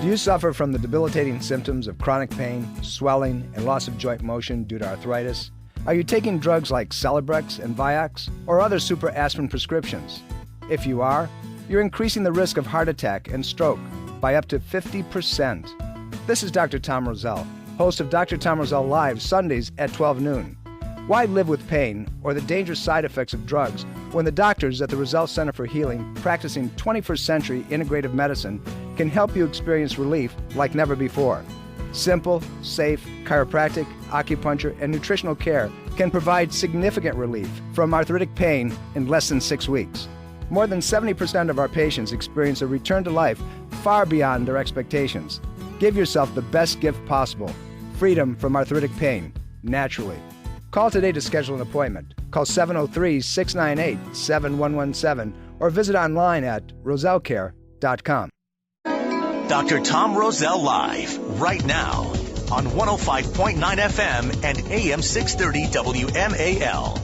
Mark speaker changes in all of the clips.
Speaker 1: Do you suffer from the debilitating symptoms of chronic pain, swelling, and loss of joint motion due to arthritis? Are you taking drugs like Celebrex and Vioxx or other super aspirin prescriptions? If you are, you're increasing the risk of heart attack and stroke by up to 50%. This is Dr. Tom Roselle, host of Dr. Tom Roselle Live Sundays at 12 noon. Why live with pain or the dangerous side effects of drugs when the doctors at the Roselle Center for Healing, practicing 21st century integrative medicine, can help you experience relief like never before? Simple, safe, chiropractic, acupuncture, and nutritional care can provide significant relief from arthritic pain in less than 6 weeks. More than 70% of our patients experience a return to life far beyond their expectations. Give yourself the best gift possible, freedom from arthritic pain, naturally. Call today to schedule an appointment. Call 703-698-7117 or visit online at rosellecare.com.
Speaker 2: Dr. Tom Roselle Live, right now, on 105.9 FM and AM 630 WMAL.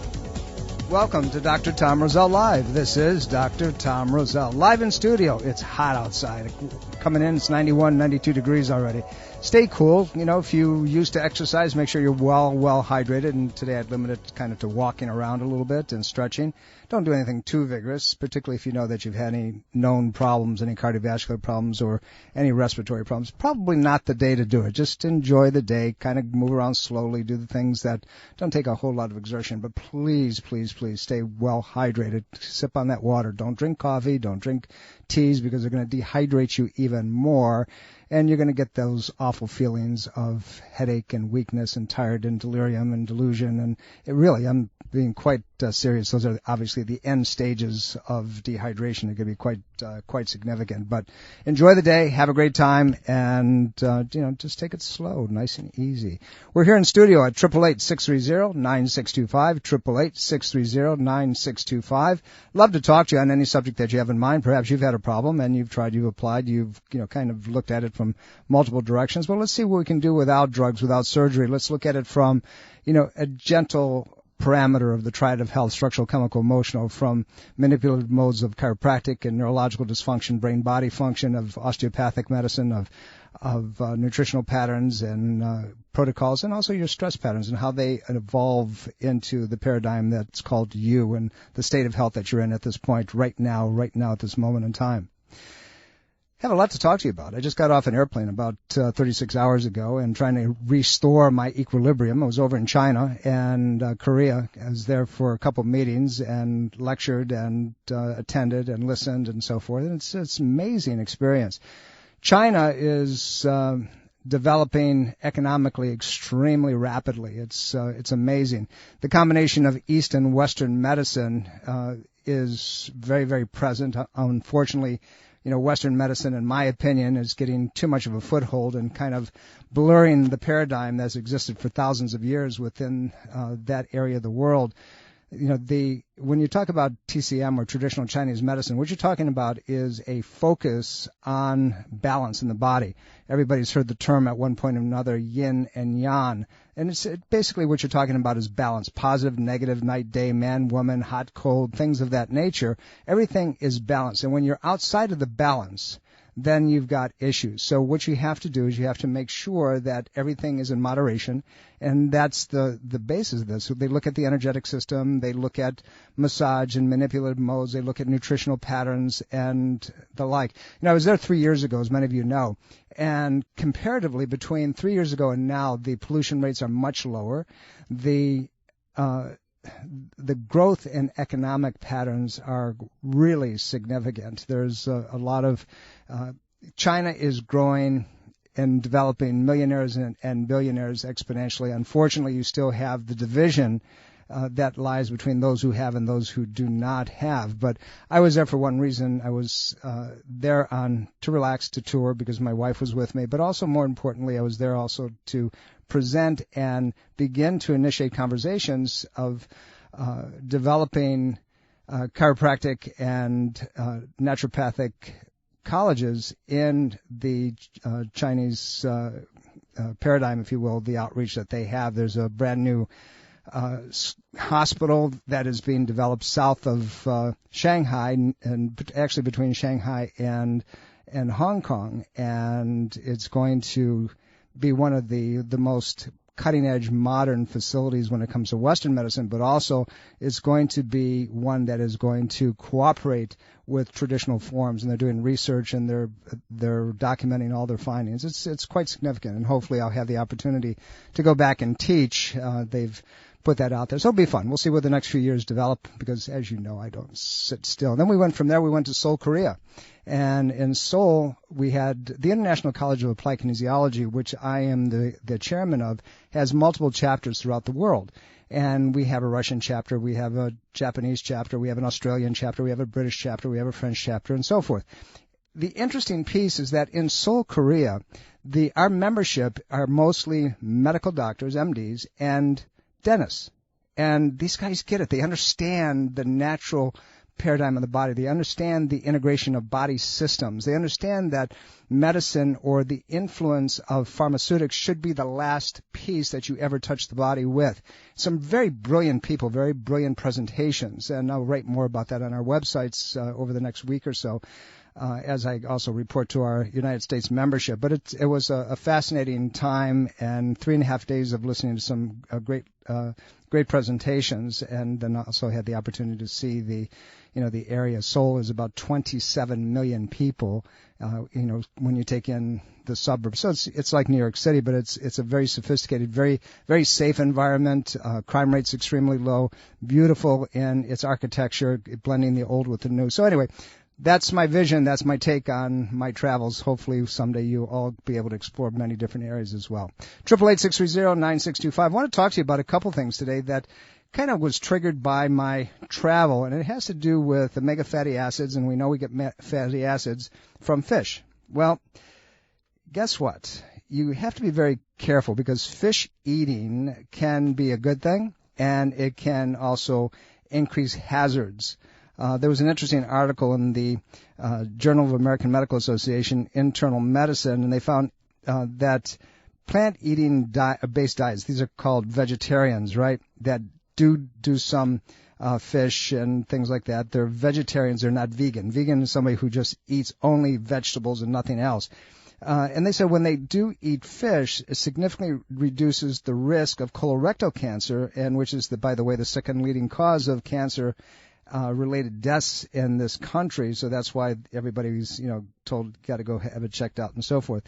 Speaker 1: Welcome to Dr. Tom Roselle Live. This is Dr. Tom Roselle, live in studio. It's hot outside. Coming in, it's 91, 92 degrees already. Stay cool. You know, if you used to exercise, make sure you're well hydrated. And today I'd limit it kind of to walking around a little bit and stretching. Don't do anything too vigorous, particularly if you know that you've had any known problems, any cardiovascular problems or any respiratory problems. Probably not the day to do it. Just enjoy the day, kind of move around slowly, do the things that don't take a whole lot of exertion. But please, please, please stay well hydrated. Sip on that water. Don't drink coffee. Don't drink teas because they're going to dehydrate you even more. And you're going to get those awful feelings of headache and weakness and tired and delirium and delusion. And it really, I'm being quite serious. Those are obviously the end stages of dehydration. It could be quite significant. But enjoy the day, have a great time, and just take it slow, nice and easy. We're here in studio at 888-630-9625, 888-630-9625. Love to talk to you on any subject that you have in mind. Perhaps you've had a problem and you've applied, you've kind of looked at it from multiple directions. Well, let's see what we can do without drugs, without surgery. Let's look at it from, a gentle parameter of the triad of health, structural, chemical, emotional, from manipulative modes of chiropractic and neurological dysfunction, brain-body function, of osteopathic medicine, of nutritional patterns and protocols, and also your stress patterns and how they evolve into the paradigm that's called you and the state of health that you're in at this point, right now at this moment in time. I have a lot to talk to you about. I just got off an airplane about 36 hours ago and trying to restore my equilibrium. I was over in China and Korea. I was there for a couple of meetings and lectured and attended and listened and so forth. And it's an amazing experience. China is developing economically extremely rapidly. It's amazing. The combination of East and Western medicine is very, very present. Unfortunately, Western medicine, in my opinion, is getting too much of a foothold and kind of blurring the paradigm that's existed for thousands of years within that area of the world. When you talk about TCM or traditional Chinese medicine, what you're talking about is a focus on balance in the body. Everybody's heard the term at one point or another, yin and yang. And it's basically what you're talking about is balance, positive, negative, night, day, man, woman, hot, cold, things of that nature. Everything is balance. And when you're outside of the balance, then you've got issues. So what you have to do is you have to make sure that everything is in moderation, and that's the basis of this. So they look at the energetic system, they look at massage and manipulative modes, they look at nutritional patterns and the like. I was there 3 years ago, as many of you know, and comparatively between 3 years ago and now, the pollution rates are much lower. The growth in economic patterns are really significant. There's a lot of China is growing and developing millionaires and billionaires exponentially. Unfortunately, you still have the division that lies between those who have and those who do not have. But I was there for one reason. I was there to relax, to tour, because my wife was with me. But also, more importantly, I was there also to present and begin to initiate conversations of developing chiropractic and naturopathic colleges in the Chinese paradigm, if you will, the outreach that they have. There's a brand new hospital that is being developed south of Shanghai, and actually between Shanghai and in Hong Kong, and it's going to be one of the most cutting-edge modern facilities when it comes to Western medicine, but also it's going to be one that is going to cooperate with traditional forms, and they're doing research and they're documenting all their findings. It's quite significant, and hopefully I'll have the opportunity to go back and teach. They've put that out there, so it'll be fun. We'll see what the next few years develop, because as you know, I don't sit still. And then we went from there. We went to Seoul, Korea. And in Seoul, we had the International College of Applied Kinesiology, which I am the chairman of, has multiple chapters throughout the world. And we have a Russian chapter, we have a Japanese chapter, we have an Australian chapter, we have a British chapter, we have a French chapter, and so forth. The interesting piece is that in Seoul, Korea, our membership are mostly medical doctors, MDs, and dentists. And these guys get it. They understand the natural paradigm of the body. They understand the integration of body systems. They understand that medicine or the influence of pharmaceutics should be the last piece that you ever touch the body with. Some very brilliant people, very brilliant presentations, and I'll write more about that on our websites over the next week or so, as I also report to our United States membership. But it was a fascinating time, and 3.5 days of listening to some great presentations, and then also had the opportunity to see the area. Seoul is about 27 million people, when you take in the suburbs. So it's like New York City, but it's a very sophisticated, very, very safe environment. Crime rate's extremely low, beautiful in its architecture, blending the old with the new. So anyway, that's my vision. That's my take on my travels. Hopefully someday you'll all be able to explore many different areas as well. 888-630-9625. I want to talk to you about a couple things today that kind of was triggered by my travel, and it has to do with omega fatty acids, and we know we get fatty acids from fish. Well, guess what? You have to be very careful, because fish eating can be a good thing, and it can also increase hazards. There was an interesting article in the Journal of American Medical Association, Internal Medicine, and they found that plant-eating based diets, these are called vegetarians, right, that do some fish and things like that. They're vegetarians, they're not vegan. Vegan is somebody who just eats only vegetables and nothing else. And they said when they do eat fish, it significantly reduces the risk of colorectal cancer, and which is, by the way, the second leading cause of cancer related deaths in this country. So that's why everybody's, told got to go have it checked out and so forth.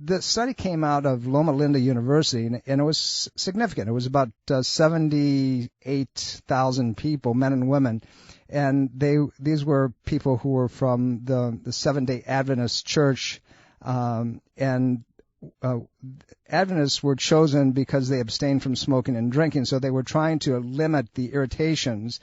Speaker 1: The study came out of Loma Linda University, and it was significant. It was about 78,000 people, men and women, and these were people who were from the Seventh-day Adventist Church, and Adventists were chosen because they abstained from smoking and drinking, so they were trying to limit the irritations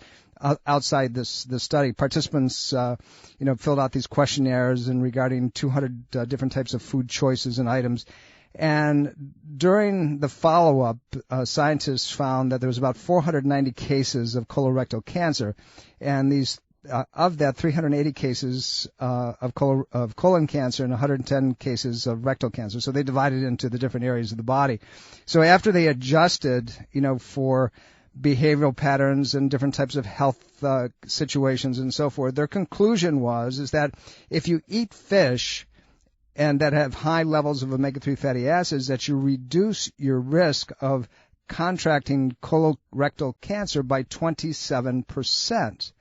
Speaker 1: outside the study. Participants, filled out these questionnaires and regarding 200 different types of food choices and items. And during the follow-up, scientists found that there was about 490 cases of colorectal cancer, and these of that, 380 cases of colon cancer and 110 cases of rectal cancer. So they divided into the different areas of the body. So after they adjusted, for behavioral patterns and different types of health situations and so forth, their conclusion is that if you eat fish and that have high levels of omega-3 fatty acids, that you reduce your risk of contracting colorectal cancer by 27%.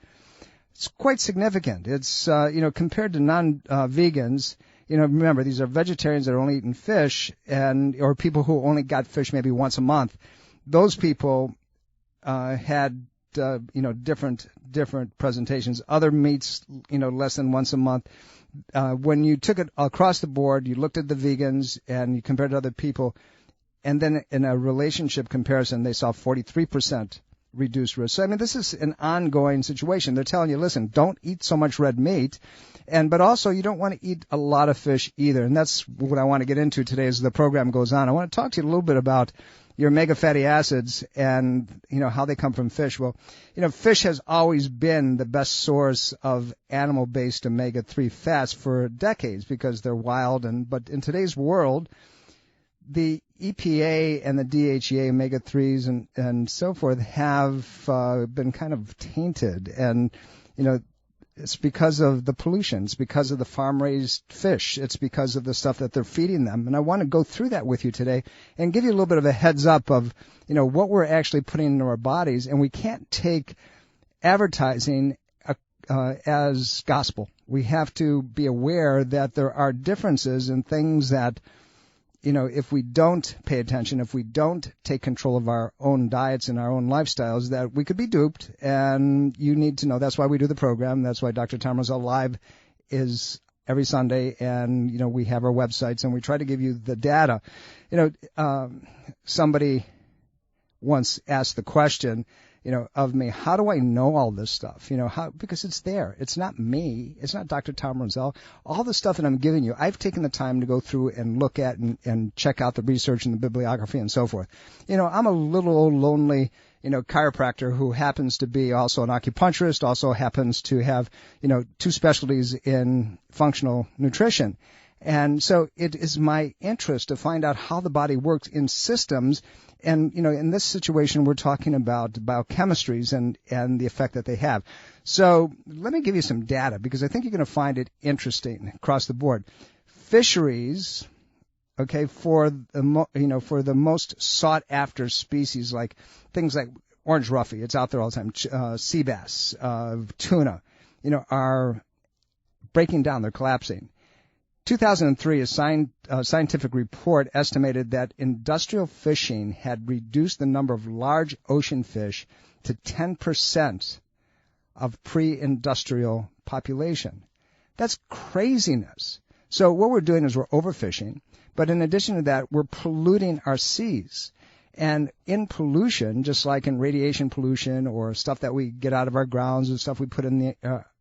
Speaker 1: It's quite significant. It's, compared to non-vegans, remember, these are vegetarians that are only eating fish, or people who only got fish maybe once a month. Those people had, different presentations. Other meats, less than once a month. When you took it across the board, you looked at the vegans and you compared to other people, and then in a relationship comparison, they saw 43% reduced risk. So, this is an ongoing situation. They're telling you, listen, don't eat so much red meat, but also you don't want to eat a lot of fish either. And that's what I want to get into today as the program goes on. I want to talk to you a little bit about your omega fatty acids and, how they come from fish. Well, fish has always been the best source of animal-based omega-3 fats for decades because they're wild. But in today's world, the EPA and the DHEA omega-3s and so forth have been kind of tainted. And, It's because of the pollution. It's because of the farm-raised fish. It's because of the stuff that they're feeding them. And I want to go through that with you today and give you a little bit of a heads up of, what we're actually putting into our bodies. And we can't take advertising as gospel. We have to be aware that there are differences in things that, if we don't pay attention, if we don't take control of our own diets and our own lifestyles, that we could be duped. And you need to know that's why we do the program. That's why Dr. Tom Roselle Live is every Sunday. And, we have our websites and we try to give you the data. Somebody once asked the question, of me, how do I know all this stuff? Because it's there. It's not me. It's not Dr. Tom Roselle. All the stuff that I'm giving you, I've taken the time to go through and look at and check out the research and the bibliography and so forth. I'm a little old lonely, chiropractor who happens to be also an acupuncturist, also happens to have, 2 specialties in functional nutrition. And so it is my interest to find out how the body works in systems. And, in this situation, we're talking about biochemistries and the effect that they have. So let me give you some data because I think you're going to find it interesting across the board. Fisheries, okay, for the most sought after species, like things like orange roughy, it's out there all the time, sea bass, tuna, are breaking down, they're collapsing. 2003, a scientific report estimated that industrial fishing had reduced the number of large ocean fish to 10% of pre-industrial population. That's craziness. So what we're doing is we're overfishing, but in addition to that, we're polluting our seas. And in pollution, just like in radiation pollution or stuff that we get out of our grounds and stuff we put in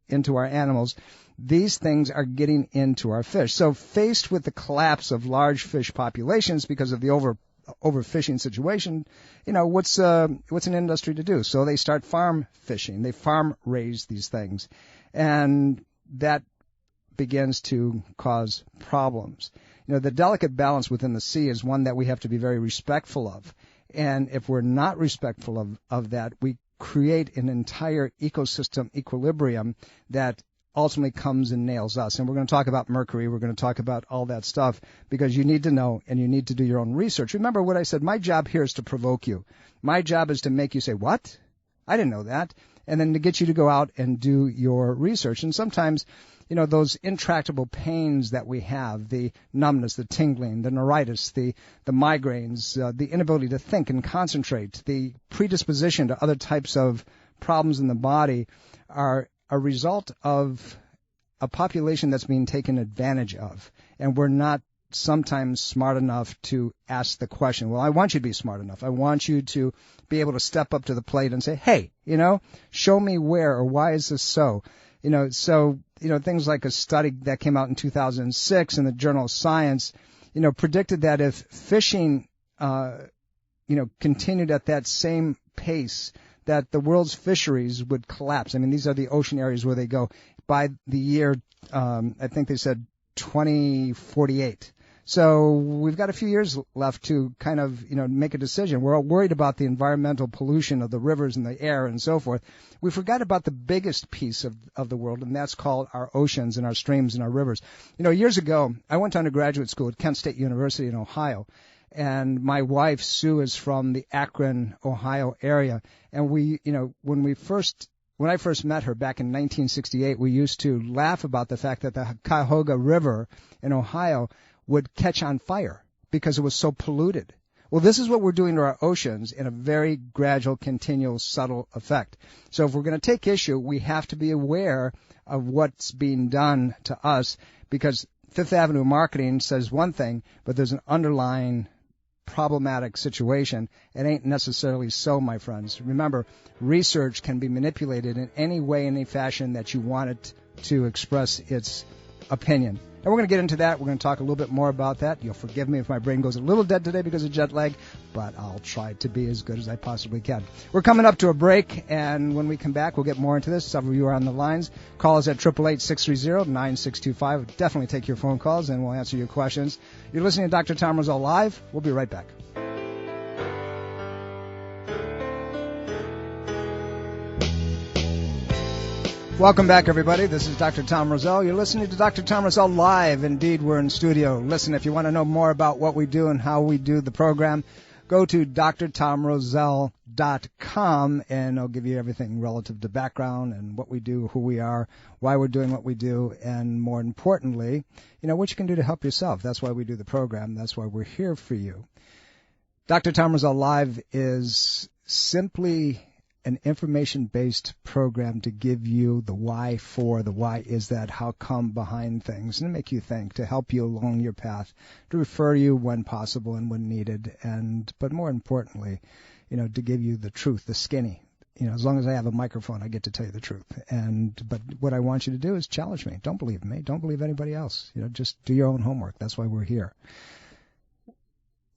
Speaker 1: into our animals, these things are getting into our fish. So faced with the collapse of large fish populations because of the overfishing situation, what's an industry to do? So they start farm fishing. They farm raise these things. And that begins to cause problems. The delicate balance within the sea is one that we have to be very respectful of. And if we're not respectful of that, we create an entire ecosystem equilibrium that ultimately comes and nails us. And we're going to talk about mercury. We're going to talk about all that stuff because you need to know and you need to do your own research. Remember what I said, my job here is to provoke you. My job is to make you say, what? I didn't know that. And then to get you to go out and do your research. And sometimes, those intractable pains that we have, the numbness, the tingling, the neuritis, the migraines, the inability to think and concentrate, the predisposition to other types of problems in the body are a result of a population that's being taken advantage of. And we're not sometimes smart enough to ask the question. Well, I want you to be smart enough. I want you to be able to step up to the plate and say, hey, show me where or why is this so? Things like a study that came out in 2006 in the Journal of Science, predicted that if fishing, continued at that same pace, that the world's fisheries would collapse. I mean, these are the ocean areas where they go by the year, I think they said 2048. So we've got a few years left to kind of, make a decision. We're all worried about the environmental pollution of the rivers and the air and so forth. We forgot about the biggest piece of the world, and that's called our oceans and our streams and our rivers. Years ago, I went to undergraduate school at Kent State University in Ohio, and my wife, Sue, is from the Akron, Ohio area. And we, when I first met her back in 1968, we used to laugh about the fact that the Cuyahoga River in Ohio would catch on fire because it was so polluted. Well, this is what we're doing to our oceans in a very gradual, continual, subtle effect. So if we're going to take issue, we have to be aware of what's being done to us because Fifth Avenue marketing says one thing, but there's an underlying problematic situation. It ain't necessarily so, my friends. Remember, research can be manipulated in any way, any fashion that you want it to express its opinion. And we're going to get into that. We're going to talk a little bit more about that. You'll forgive me if my brain goes a little dead today because of jet lag, but I'll try to be as good as I possibly can. We're coming up to a break, and when we come back, we'll get more into this. Several of you are on the lines. Call us at 888-630-9625. Definitely take your phone calls, and we'll answer your questions. You're listening to Dr. Tom Roselle Live. We'll be right back. Welcome back, everybody. This is Dr. Tom Roselle. You're listening to Dr. Tom Roselle live. Indeed, we're in studio. Listen, if you want to know more about what we do and how we do the program, go to drtomroselle.com, and I'll give you everything relative to background and what we do, who we are, why we're doing what we do, and more importantly, what you can do to help yourself. That's why we do the program. That's why we're here for you. Dr. Tom Roselle Live is simply an information-based program to give you the why for, the why is that, how come behind things, and to make you think, to help you along your path, to refer you when possible and when needed, but more importantly, to give you the truth, the skinny. As long as I have a microphone, I get to tell you the truth. But what I want you to do is challenge me. Don't believe me. Don't believe anybody else. Just do your own homework. That's why we're here.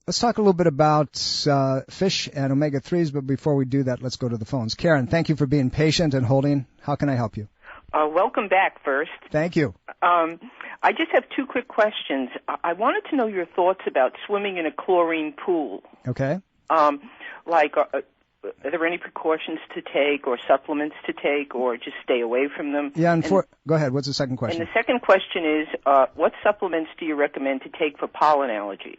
Speaker 1: Let's talk a little bit about fish and omega-3s, but before we do that, let's go to the phones. Karen, thank you for being patient and holding. How can I help you?
Speaker 3: Welcome back first.
Speaker 1: Thank you.
Speaker 3: I just have two quick questions. I wanted to know your thoughts about swimming in a chlorine pool.
Speaker 1: Okay.
Speaker 3: Are there any precautions to take or supplements to take or just stay away from them?
Speaker 1: Yeah, go ahead. What's the second question?
Speaker 3: And the second question is, what supplements do you recommend to take for pollen allergies?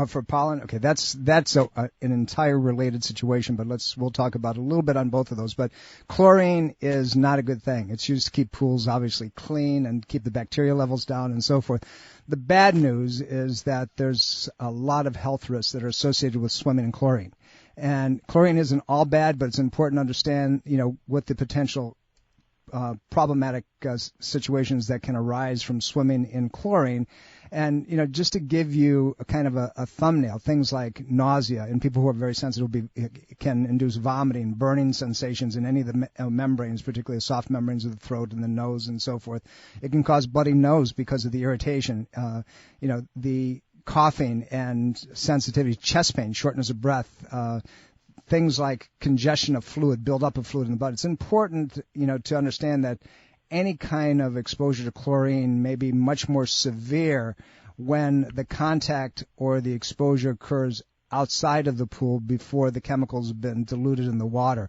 Speaker 1: For pollen, okay, that's an entire related situation, but we'll talk about a little bit on both of those. But chlorine is not a good thing. It's used to keep pools obviously clean and keep the bacteria levels down and so forth. The bad news is that there's a lot of health risks that are associated with swimming in chlorine. And chlorine isn't all bad, but it's important to understand, what the potential problematic situations that can arise from swimming in chlorine. And, just to give you a kind of a thumbnail, things like nausea in people who are very sensitive can induce vomiting, burning sensations in any of the membranes, particularly the soft membranes of the throat and the nose and so forth. It can cause bloody nose because of the irritation, the coughing and sensitivity, chest pain, shortness of breath, things like congestion of fluid, buildup of fluid in the blood. It's important, to understand that any kind of exposure to chlorine may be much more severe when the contact or the exposure occurs outside of the pool before the chemicals have been diluted in the water.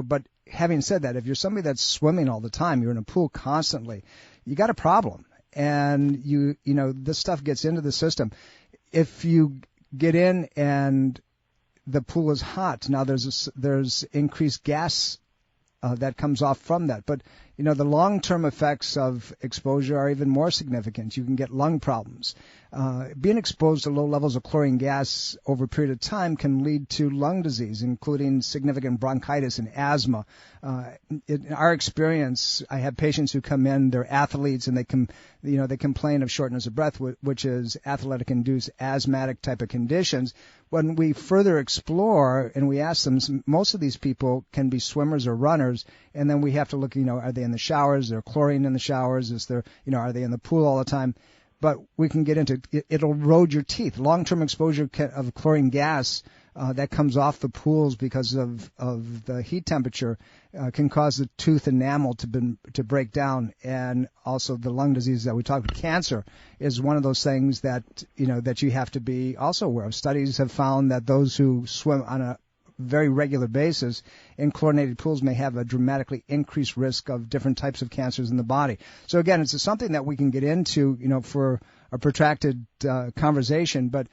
Speaker 1: But having said that, if you're somebody that's swimming all the time, you're in a pool constantly, you got a problem. And this stuff gets into the system. If you get in and the pool is hot, now there's increased gas that comes off from that. But, the long-term effects of exposure are even more significant. You can get lung problems. Being exposed to low levels of chlorine gas over a period of time can lead to lung disease, including significant bronchitis and asthma. In our experience, I have patients who come in, they're athletes, and they complain of shortness of breath, which is athletic-induced asthmatic type of conditions. When we further explore and we ask them, most of these people can be swimmers or runners, and then we have to look, are they in the showers? Is there chlorine in the showers? Is there, are they in the pool all the time? But we can get into it'll erode your teeth. Long-term exposure of chlorine gas that comes off the pools because of the heat temperature can cause the tooth enamel to break down, and also the lung disease that we talked about. Cancer is one of those things that that you have to be also aware of. Studies have found that those who swim on a very regular basis in chlorinated pools may have a dramatically increased risk of different types of cancers in the body. So again, it's something that we can get into, for a protracted conversation, but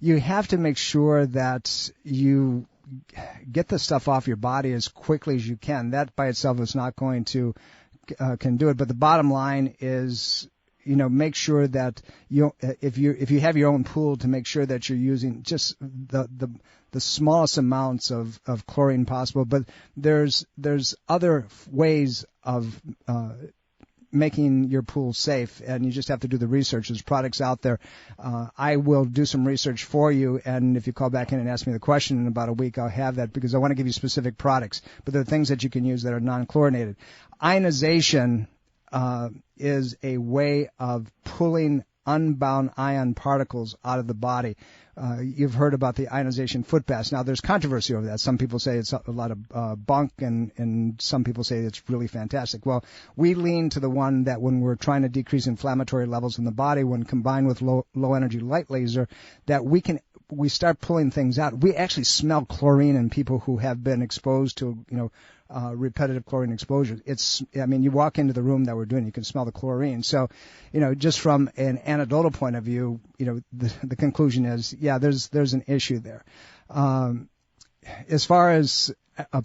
Speaker 1: you have to make sure that you get the stuff off your body as quickly as you can. That by itself is not going to can do it, but the bottom line is, make sure that if you have your own pool, to make sure that you're using just the smallest amounts of chlorine possible. But there's other ways of making your pool safe, and you just have to do the research. There's products out there. I will do some research for you, and if you call back in and ask me the question in about a week, I'll have that, because I want to give you specific products. But there are things that you can use that are non-chlorinated. Ionization is a way of pulling unbound ion particles out of the body. You've heard about the ionization foot baths. Now, there's controversy over that. Some people say it's a lot of bunk, and some people say it's really fantastic. Well, we lean to the one that when we're trying to decrease inflammatory levels in the body, when combined with low-energy light laser, that we start pulling things out. We actually smell chlorine in people who have been exposed to, repetitive chlorine exposure. You walk into the room that we're doing, you can smell the chlorine. So, just from an anecdotal point of view, the conclusion is, yeah, there's an issue there. As far as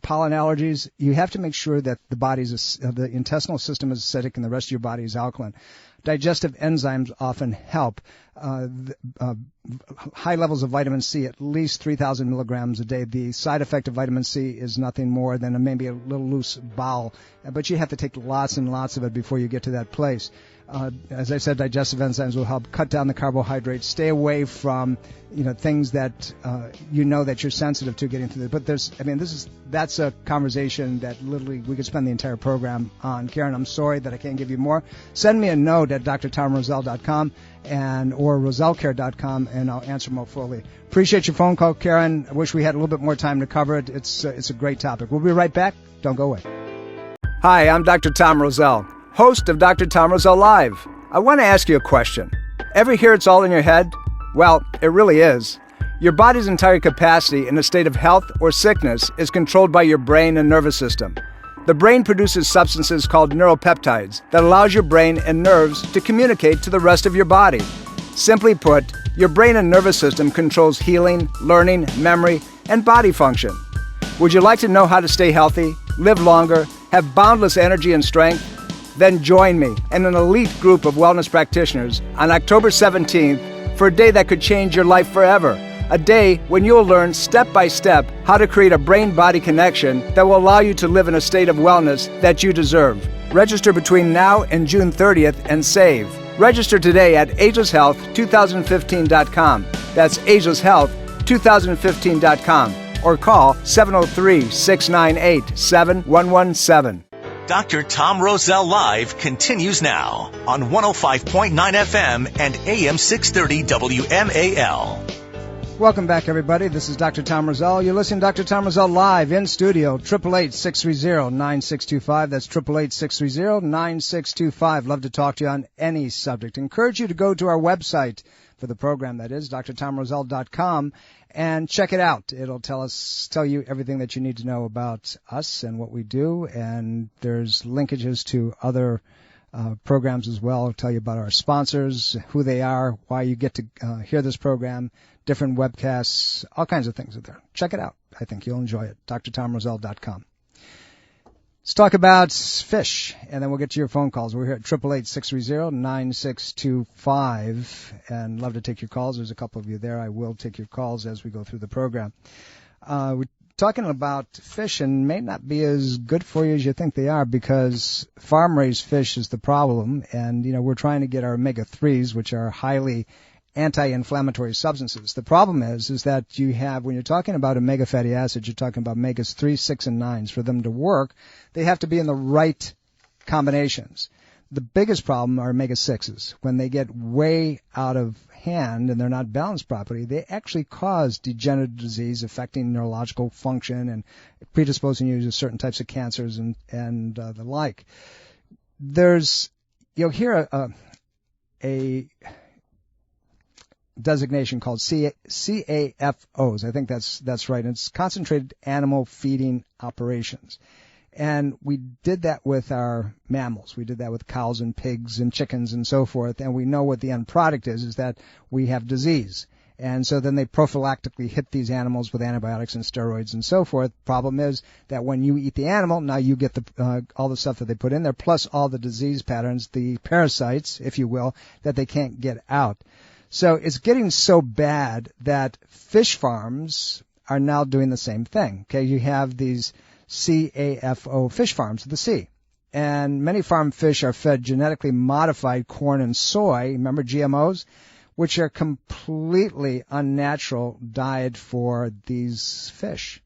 Speaker 1: pollen allergies, you have to make sure that the intestinal system is acidic and the rest of your body is alkaline. Digestive enzymes often help. High levels of vitamin C, at least 3,000 milligrams a day. The side effect of vitamin C is nothing more than maybe a little loose bowel, but you have to take lots and lots of it before you get to that place. As I said, digestive enzymes will help cut down the carbohydrates. Stay away from, things that that you're sensitive to getting through. But that's a conversation that literally we could spend the entire program on. Karen, I'm sorry that I can't give you more. Send me a note at drtomroselle.com or rosellecare.com, and I'll answer more fully. Appreciate your phone call, Karen. I wish we had a little bit more time to cover it. It's a great topic. We'll be right back. Don't go away. Hi, I'm Dr. Tom Roselle, host of Dr. Tom Roselle Live. I want to ask you a question. Ever hear it's all in your head? Well, it really is. Your body's entire capacity in a state of health or sickness is controlled by your brain and nervous system. The brain produces substances called neuropeptides that allows your brain and nerves to communicate to the rest of your body. Simply put, your brain and nervous system controls healing, learning, memory, and body function. Would you like to know how to stay healthy, live longer, have boundless energy and strength? Then join me and an elite group of wellness practitioners on October 17th for a day that could change your life forever. A day when you'll learn step by step how to create a brain-body connection that will allow you to live in a state of wellness that you deserve. Register between now and June 30th and save. Register today at agelesshealth2015.com. That's agelesshealth2015.com. Or call 703-698-7117.
Speaker 2: Dr. Tom Roselle Live continues now on 105.9 FM and AM 630 WMAL.
Speaker 1: Welcome back, everybody. This is Dr. Tom Roselle. You're listening to Dr. Tom Roselle live in studio, 888-630-9625. That's 888-630-9625. Love to talk to you on any subject. Encourage you to go to our website for the program, that is, drtomroselle.com, and check it out. It'll tell you everything that you need to know about us and what we do, and there's linkages to other programs as well. It'll tell you about our sponsors, who they are, why you get to hear this program, different webcasts, all kinds of things are there. Check it out. I think you'll enjoy it. drtomroselle.com. Let's talk about fish, and then we'll get to your phone calls. We're here at 888-630-9625, and love to take your calls. There's a couple of you there. I will take your calls as we go through the program. We're talking about fish, and may not be as good for you as you think they are, because farm-raised fish is the problem, and we're trying to get our omega-3s, which are highly anti-inflammatory substances. The problem is that you have, when you're talking about omega fatty acids, you're talking about omegas 3, 6, and 9s. For them to work, they have to be in the right combinations. The biggest problem are omega-6s. When they get way out of hand and they're not balanced properly, they actually cause degenerative disease affecting neurological function and predisposing you to certain types of cancers and the like. You'll hear a designation called CAFOs. I think that's right. It's concentrated animal feeding operations. And we did that with our mammals. We did that with cows and pigs and chickens and so forth. And we know what the end product is that we have disease. And so then they prophylactically hit these animals with antibiotics and steroids and so forth. Problem is that when you eat the animal, now you get all the stuff that they put in there, plus all the disease patterns, the parasites, if you will, that they can't get out. So it's getting so bad that fish farms are now doing the same thing. Okay, you have these CAFO fish farms at the sea. And many farm fish are fed genetically modified corn and soy, remember GMOs, which are completely unnatural diet for these fish.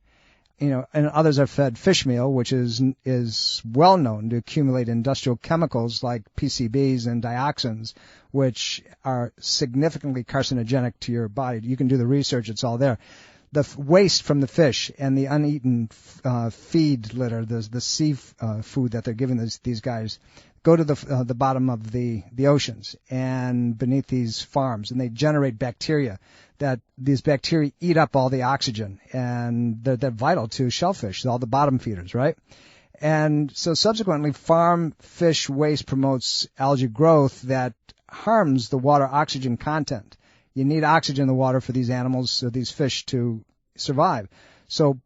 Speaker 1: And others are fed fish meal, which is well known to accumulate industrial chemicals like PCBs and dioxins, which are significantly carcinogenic to your body. You can do the research, it's all there. The waste from the fish and the uneaten feed litter, the sea food that they're giving these guys, go to the bottom of the oceans and beneath these farms, and they generate bacteria. That these bacteria eat up all the oxygen, and they're vital to shellfish, all the bottom feeders, right? And so subsequently, farm fish waste promotes algae growth that harms the water oxygen content. You need oxygen in the water for these animals, these fish, to survive. So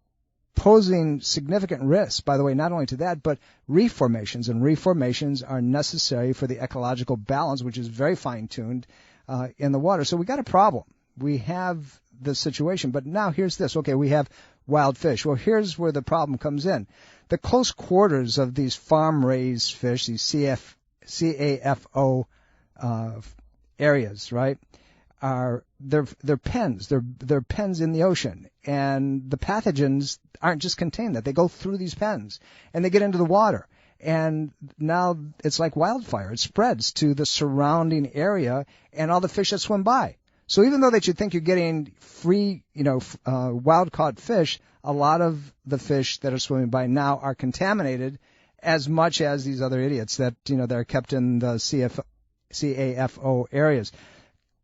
Speaker 1: posing significant risks, by the way, not only to that, but reef formations. And reef formations are necessary for the ecological balance, which is very fine-tuned in the water. So we got a problem. We have the situation. But now here's this. Okay, we have wild fish. Well, here's where the problem comes in. The close quarters of these farm-raised fish, these CAFO areas, right, they're pens. They're pens in the ocean. And the pathogens aren't just contained that. They go through these pens, and they get into the water. And now it's like wildfire. It spreads to the surrounding area and all the fish that swim by. So even though that you think you're getting free, wild-caught fish, a lot of the fish that are swimming by now are contaminated as much as these other idiots that, that are kept in the CAFO areas.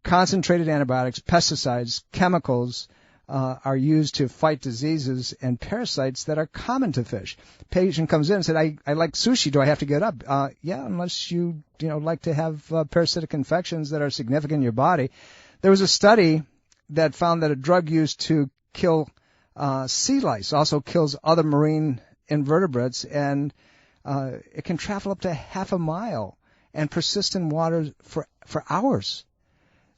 Speaker 1: Concentrated antibiotics, pesticides, chemicals are used to fight diseases and parasites that are common to fish. Patient comes in and said, I like sushi. Do I have to get up? Yeah, unless you like to have parasitic infections that are significant in your body. There was a study that found that a drug used to kill sea lice also kills other marine invertebrates, and it can travel up to half a mile and persist in water for hours.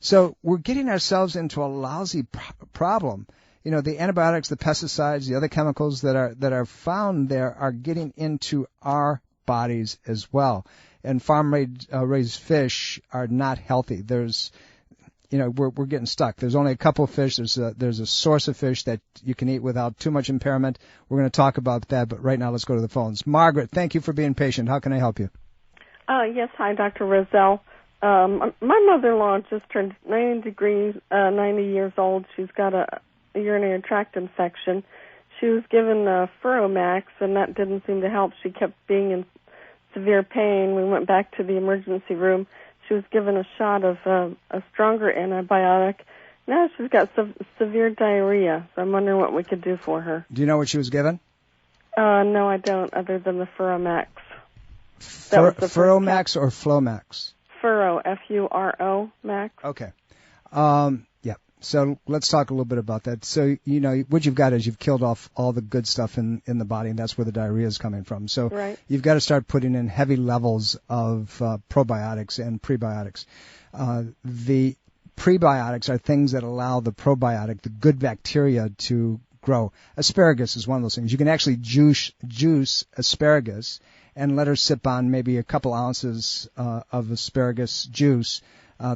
Speaker 1: So we're getting ourselves into a lousy problem. The antibiotics, the pesticides, the other chemicals that are found there are getting into our bodies as well. And farm-raised fish are not healthy. There's we're getting stuck. There's only a couple of fish. There's a source of fish that you can eat without too much impairment. We're going to talk about that, but right now let's go to the phones. Margaret, thank you for being patient. How can I help you?
Speaker 4: Yes, hi, Dr. Roselle. My mother-in-law just turned 90 years old. She's got a urinary tract infection. She was given Furomax, and that didn't seem to help. She kept being in severe pain. We went back to the emergency room. She was given a shot of a stronger antibiotic. Now she's got severe diarrhea, so I'm wondering what we could do for her.
Speaker 1: Do you know what she was given?
Speaker 4: No, I don't, other than the Furomax.
Speaker 1: Furomax or Flomax?
Speaker 4: Furo, F-U-R-O, Max.
Speaker 1: Okay. Yeah. So let's talk a little bit about that. So, what you've got is you've killed off all the good stuff in the body, and that's where the diarrhea is coming from. So right. You've got to start putting in heavy levels of probiotics and prebiotics. The prebiotics are things that allow the probiotic, the good bacteria, to grow. Asparagus is one of those things. You can actually juice asparagus and let her sip on maybe a couple ounces of asparagus juice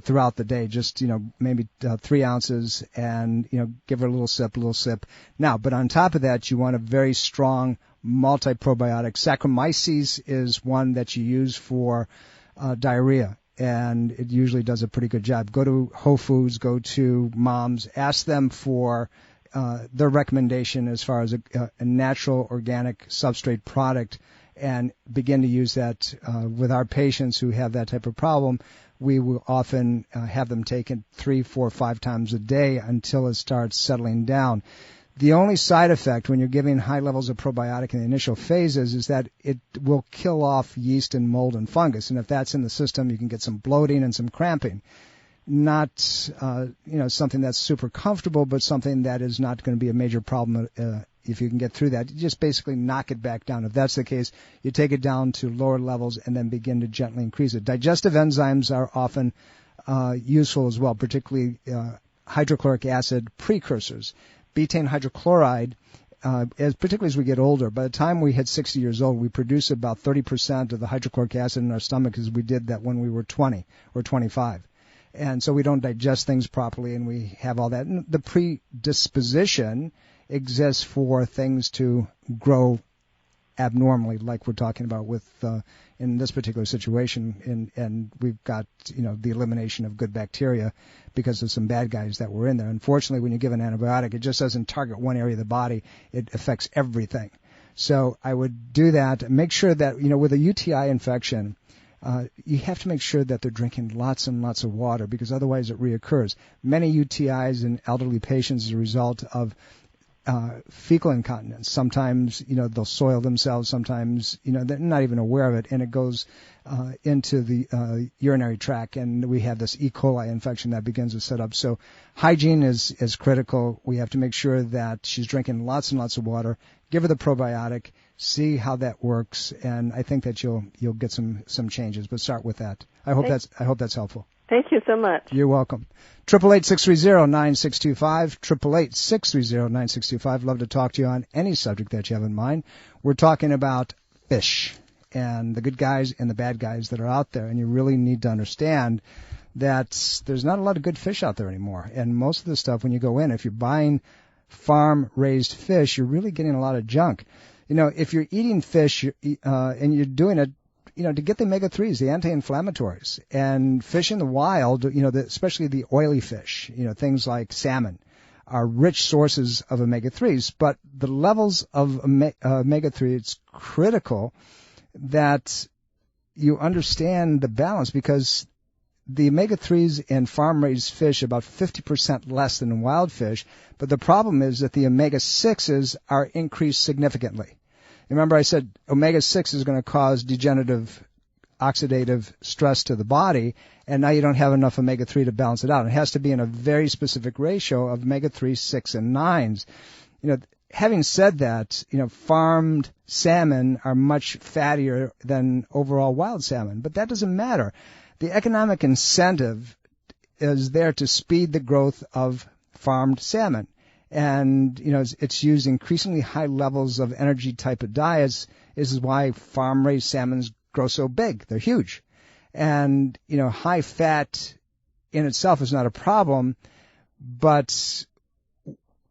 Speaker 1: throughout the day, just, maybe 3 ounces, and, give her a little sip. Now, but on top of that, you want a very strong multi-probiotic. Saccharomyces is one that you use for diarrhea, and it usually does a pretty good job. Go to Whole Foods, go to Mom's, ask them for their recommendation as far as a natural organic substrate product, and begin to use that with our patients who have that type of problem. We will often have them take it 3, 4, 5 times a day until it starts settling down. The only side effect when you're giving high levels of probiotic in the initial phases is that it will kill off yeast and mold and fungus. And if that's in the system, you can get some bloating and some cramping. Not, something that's super comfortable, but something that is not going to be a major problem if you can get through that. You just basically knock it back down. If that's the case, you take it down to lower levels and then begin to gently increase it. Digestive enzymes are often useful as well, particularly hydrochloric acid precursors. Betaine hydrochloride, particularly as we get older, by the time we hit 60 years old, we produce about 30% of the hydrochloric acid in our stomach as we did that when we were 20 or 25. And so we don't digest things properly, and we have all that. And the predisposition exists for things to grow abnormally, like we're talking about with in this particular situation. And we've got the elimination of good bacteria because of some bad guys that were in there. Unfortunately, when you give an antibiotic, it just doesn't target one area of the body; it affects everything. So I would do that. Make sure that with a UTI infection, you have to make sure that they're drinking lots and lots of water, because otherwise it reoccurs. Many UTIs in elderly patients as a result of fecal incontinence. Sometimes, they'll soil themselves. Sometimes, they're not even aware of it, and it goes into the urinary tract, and we have this E. coli infection that begins to set up. So hygiene is critical. We have to make sure that she's drinking lots and lots of water. Give her the probiotic. See how that works, and I think that you'll get some changes. But start with that. I hope that's helpful.
Speaker 4: Thank you so much.
Speaker 1: You're welcome. 888-630-9625, 888-630-9625. Love to talk to you on any subject that you have in mind. We're talking about fish and the good guys and the bad guys that are out there, and you really need to understand that there's not a lot of good fish out there anymore. And most of the stuff, when you go in, if you're buying farm-raised fish, you're really getting a lot of junk. If you're eating fish and you're doing it, to get the omega-3s, the anti-inflammatories, and fish in the wild, especially the oily fish, things like salmon, are rich sources of omega-3s. But the levels of omega-3, it's critical that you understand the balance, because the omega-3s in farm-raised fish are about 50% less than in wild fish. But the problem is that the omega-6s are increased significantly. Remember I said omega-6 is going to cause degenerative oxidative stress to the body, and now you don't have enough omega-3 to balance it out. It has to be in a very specific ratio of omega-3, 6, and 9s. Having said that, farmed salmon are much fattier than overall wild salmon, but that doesn't matter. The economic incentive is there to speed the growth of farmed salmon. And, it's used increasingly high levels of energy type of diets. This is why farm-raised salmons grow so big. They're huge. And, high fat in itself is not a problem, but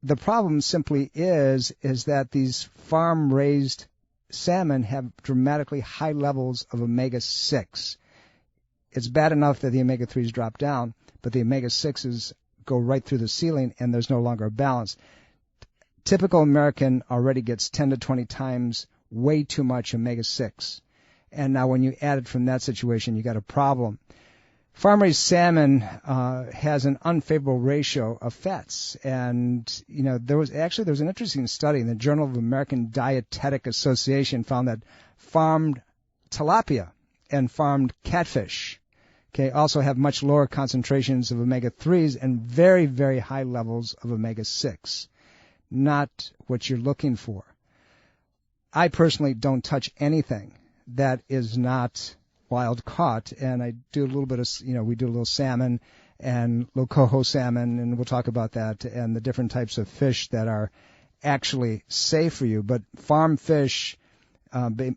Speaker 1: the problem simply is that these farm-raised salmon have dramatically high levels of omega-6. It's bad enough that the omega-3s drop down, but the omega-6s go right through the ceiling, and there's no longer a balance. Typical American already gets 10 to 20 times way too much omega-6. And now when you add it from that situation, you got a problem. Farm-raised salmon has an unfavorable ratio of fats. And, there was an interesting study in the Journal of American Dietetic Association found that farmed tilapia and farmed catfish also have much lower concentrations of omega-3s and very, very high levels of omega-6. Not what you're looking for. I personally don't touch anything that is not wild caught, and I do a little bit of, we do a little salmon and little coho salmon, and we'll talk about that, and the different types of fish that are actually safe for you. But farm fish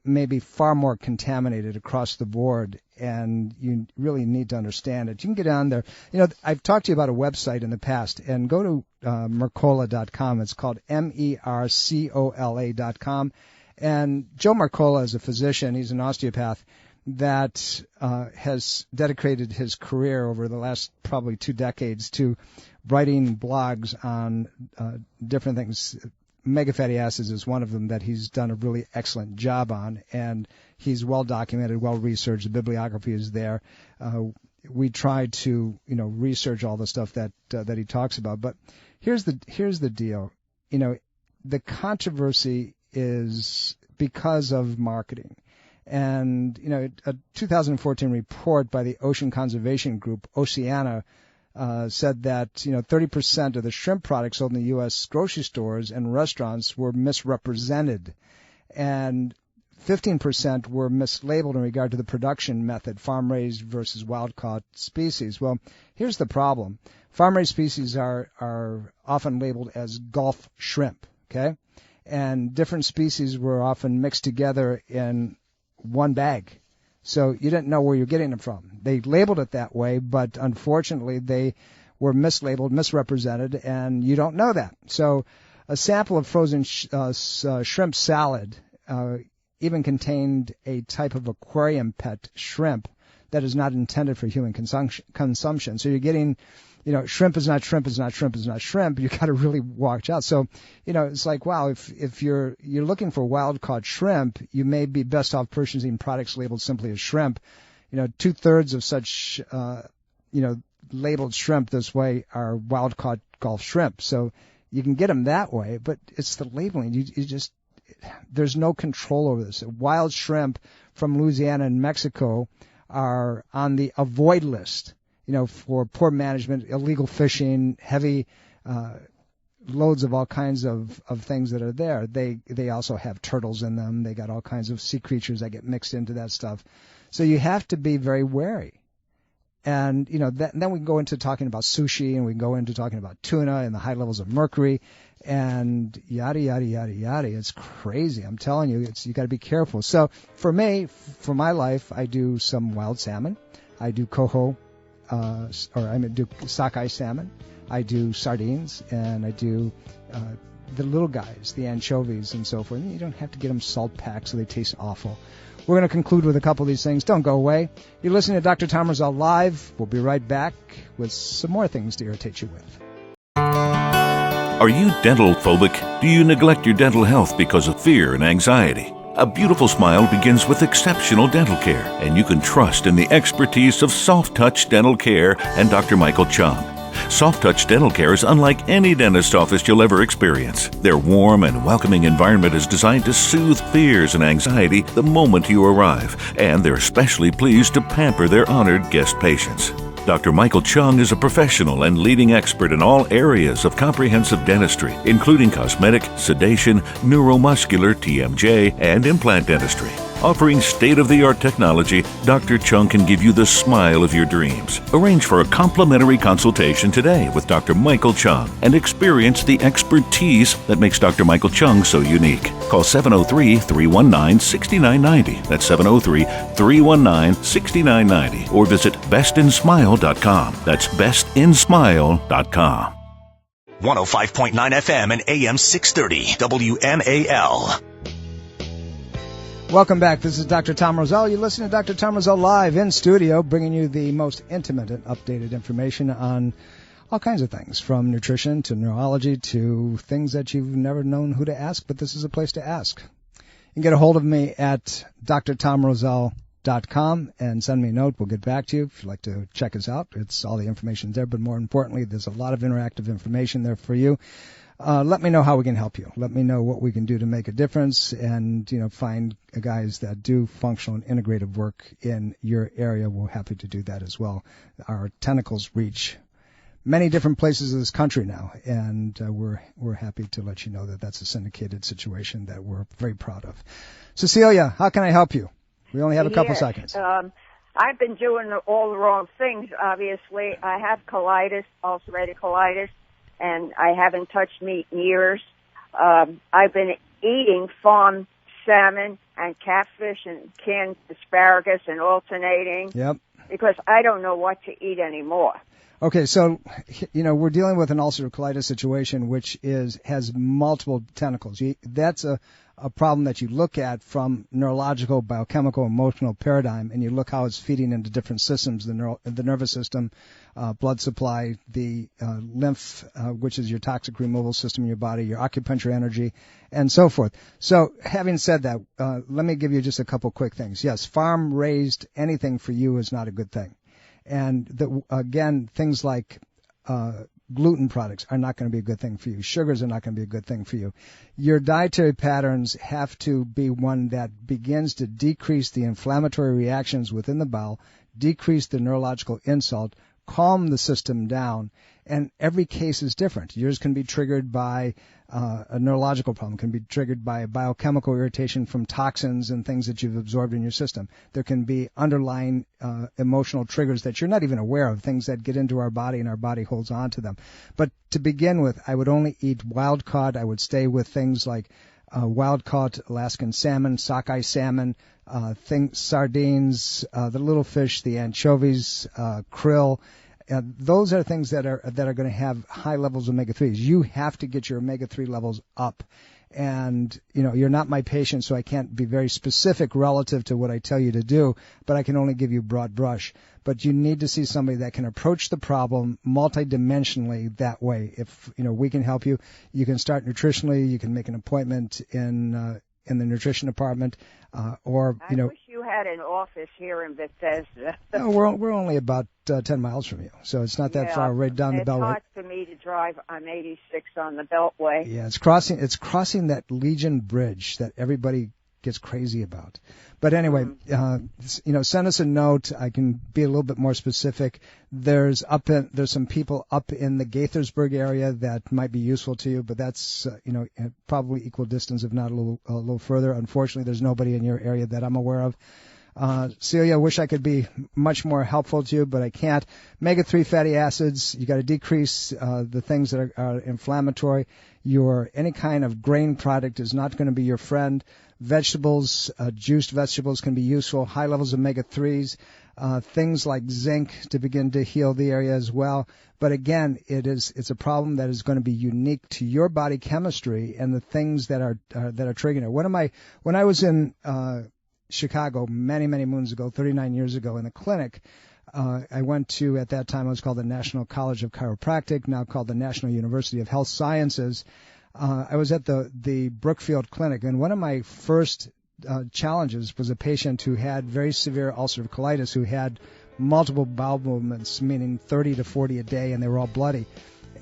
Speaker 1: may be far more contaminated across the board, and you really need to understand it. You can get on there. I've talked to you about a website in the past, and go to Mercola.com. It's called MERCOLA.com. And Joe Mercola is a physician. He's an osteopath that has dedicated his career over the last probably 2 decades to writing blogs on different things. Omega fatty acids is one of them that he's done a really excellent job on, and he's well documented, well researched. The bibliography is there. We try to, research all the stuff that he talks about. But here's the deal. The controversy is because of marketing. And, a 2014 report by the Ocean Conservation Group, Oceana, said that 30% of the shrimp products sold in the U.S. grocery stores and restaurants were misrepresented, and 15% were mislabeled in regard to the production method, farm-raised versus wild-caught species. Well, here's the problem: farm-raised species are often labeled as Gulf shrimp, okay, and different species were often mixed together in one bag. So you didn't know where you're getting them from. They labeled it that way, but unfortunately they were mislabeled, misrepresented, and you don't know that. So a sample of frozen shrimp salad even contained a type of aquarium pet shrimp that is not intended for human consumption. So you're getting, shrimp is not shrimp is not shrimp is not shrimp. You got to really watch out. So, it's like, wow, if you're looking for wild caught shrimp, you may be best off purchasing products labeled simply as shrimp. 2/3 of such, labeled shrimp this way are wild-caught Gulf shrimp. So you can get them that way, but it's the labeling. There's no control over this. Wild shrimp from Louisiana and Mexico are on the avoid list, for poor management, illegal fishing, heavy loads of all kinds of things that are there. They also have turtles in them. They got all kinds of sea creatures that get mixed into that stuff. So you have to be very wary. And, then we can go into talking about sushi, and we can go into talking about tuna and the high levels of mercury and yada, yada, yada, yada. It's crazy. I'm telling you, you got to be careful. So for me, for my life, I do some wild salmon. I do coho, do sockeye salmon. I do sardines, and I do the little guys, the anchovies and so forth. And you don't have to get them salt packed so they taste awful. We're going to conclude with a couple of these things. Don't go away. You're listening to Dr. Tom Roselle Live. We'll be right back with some more things to irritate you with.
Speaker 5: Are you dental phobic? Do you neglect your dental health because of fear and anxiety? A beautiful smile begins with exceptional dental care, and you can trust in the expertise of Soft Touch Dental Care and Dr. Michael Chung. Soft Touch Dental Care is unlike any dentist office you'll ever experience. Their warm and welcoming environment is designed to soothe fears and anxiety the moment you arrive, and they're especially pleased to pamper their honored guest patients. Dr. Michael Chung is a professional and leading expert in all areas of comprehensive dentistry, including cosmetic, sedation, neuromuscular, TMJ, and implant dentistry. Offering state-of-the-art technology, Dr. Chung can give you the smile of your dreams. Arrange for a complimentary consultation today with Dr. Michael Chung and experience the expertise that makes Dr. Michael Chung so unique. Call 703-319-6990. That's 703-319-6990. Or visit bestinsmile.com. That's bestinsmile.com.
Speaker 2: 105.9 FM and AM 630 WMAL.
Speaker 1: Welcome back. This is Dr. Tom Roselle. You're listening to Dr. Tom Roselle live in studio, bringing you the most intimate and updated information on all kinds of things, from nutrition to neurology to things that you've never known who to ask, but this is a place to ask. You can get a hold of me at drtomroselle.com and send me a note. We'll get back to you if you'd like to check us out. It's all the information there, but more importantly, there's a lot of interactive information there for you. Let me know how we can help you. Let me know what we can do to make a difference, and find guys that do functional and integrative work in your area. We're happy to do that as well. Our tentacles reach many different places of this country now, and we're happy to let you know that that's a syndicated situation that we're very proud of. Cecilia, how can I help you? We only have a couple seconds.
Speaker 6: I've been doing all the wrong things, obviously. I have colitis, ulcerative colitis, and I haven't touched meat in years. I've been eating farm salmon and catfish and canned asparagus and alternating.
Speaker 1: Yep.
Speaker 6: Because I don't know what to eat anymore.
Speaker 1: Okay, so, we're dealing with an ulcerative colitis situation which has multiple tentacles. That's a problem that you look at from neurological, biochemical, emotional paradigm, and you look how it's feeding into different systems, the nervous system, blood supply, the lymph, which is your toxic removal system in your body, your acupuncture energy, and so forth. So having said that, let me give you just a couple quick things. Yes, farm-raised anything for you is not a good thing. And again, things like gluten products are not going to be a good thing for you. Sugars are not going to be a good thing for you. Your dietary patterns have to be one that begins to decrease the inflammatory reactions within the bowel, decrease the neurological insult, calm the system down, and every case is different. Yours can be triggered by a neurological problem, can be triggered by a biochemical irritation from toxins and things that you've absorbed in your system. There can be underlying emotional triggers that you're not even aware of, things that get into our body and our body holds on to them. But to begin with, I would only eat wild-caught. I would stay with things like wild-caught Alaskan salmon, sockeye salmon, sardines, the little fish, the anchovies, krill. Those are things that are going to have high levels of omega-3s. You have to get your omega-3 levels up. And, you're not my patient, so I can't be very specific relative to what I tell you to do, but I can only give you broad brush. But you need to see somebody that can approach the problem multidimensionally that way. If, we can help you, you can start nutritionally, you can make an appointment in the nutrition department, or.
Speaker 6: I wish you had an office here in Bethesda.
Speaker 1: No, we're only about 10 miles from you, so it's not that far, right down the Beltway.
Speaker 6: It's hard for me to drive. I'm 86 on the Beltway.
Speaker 1: Yeah, it's crossing that Legion Bridge that everybody gets crazy about. But anyway, send us a note. I can be a little bit more specific. There's some people up in the Gaithersburg area that might be useful to you, but that's probably equal distance, if not a little further. Unfortunately, there's nobody in your area that I'm aware of. Celia, I wish I could be much more helpful to you, but I can't. Omega-3 fatty acids, you got to decrease the things that are inflammatory. Any kind of grain product is not going to be your friend. Vegetables, juiced vegetables can be useful. High levels of omega-3s, things like zinc to begin to heal the area as well. But again, it's a problem that is going to be unique to your body chemistry and the things that are triggering it. When I was in Chicago many moons ago, 39 years ago, in the clinic, I went to, at that time it was called the National College of Chiropractic, now called the National University of Health Sciences. I was at the Brookfield Clinic, and one of my first challenges was a patient who had very severe ulcerative colitis, who had multiple bowel movements, meaning 30 to 40 a day, and they were all bloody.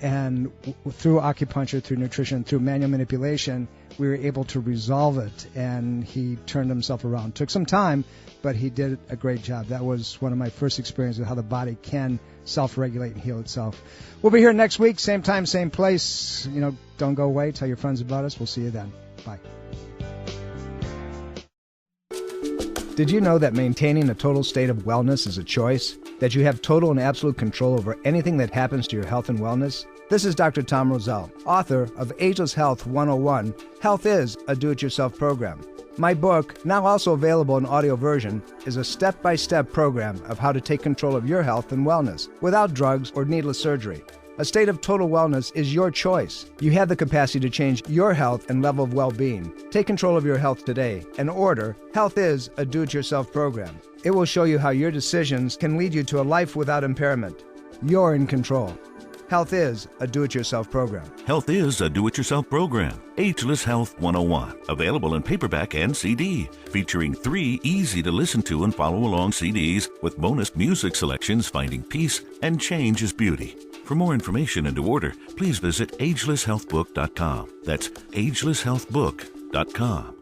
Speaker 1: And through acupuncture, through nutrition, through manual manipulation, we were able to resolve it, and he turned himself around. Took some time, but he did a great job. That was one of my first experiences of how the body can self-regulate and heal itself. We'll be here next week, same time, same place. Don't go away. Tell your friends about us. We'll see you then. Bye. Did you know that maintaining a total state of wellness is a choice? That you have total and absolute control over anything that happens to your health and wellness? This is Dr. Tom Roselle, author of Ageless Health 101, Health is a Do-It-Yourself Program. My book, now also available in audio version, is a step-by-step program of how to take control of your health and wellness without drugs or needless surgery. A state of total wellness is your choice. You have the capacity to change your health and level of well-being. Take control of your health today and order Health is a Do-It-Yourself Program. It will show you how your decisions can lead you to a life without impairment. You're in control. Health is a Do-It-Yourself Program.
Speaker 5: Health is a Do-It-Yourself Program. Ageless Health 101. Available in paperback and CD. Featuring 3 easy-to-listen-to and follow-along CDs with bonus music selections, Finding Peace and Change is Beauty. For more information and to order, please visit agelesshealthbook.com. That's agelesshealthbook.com.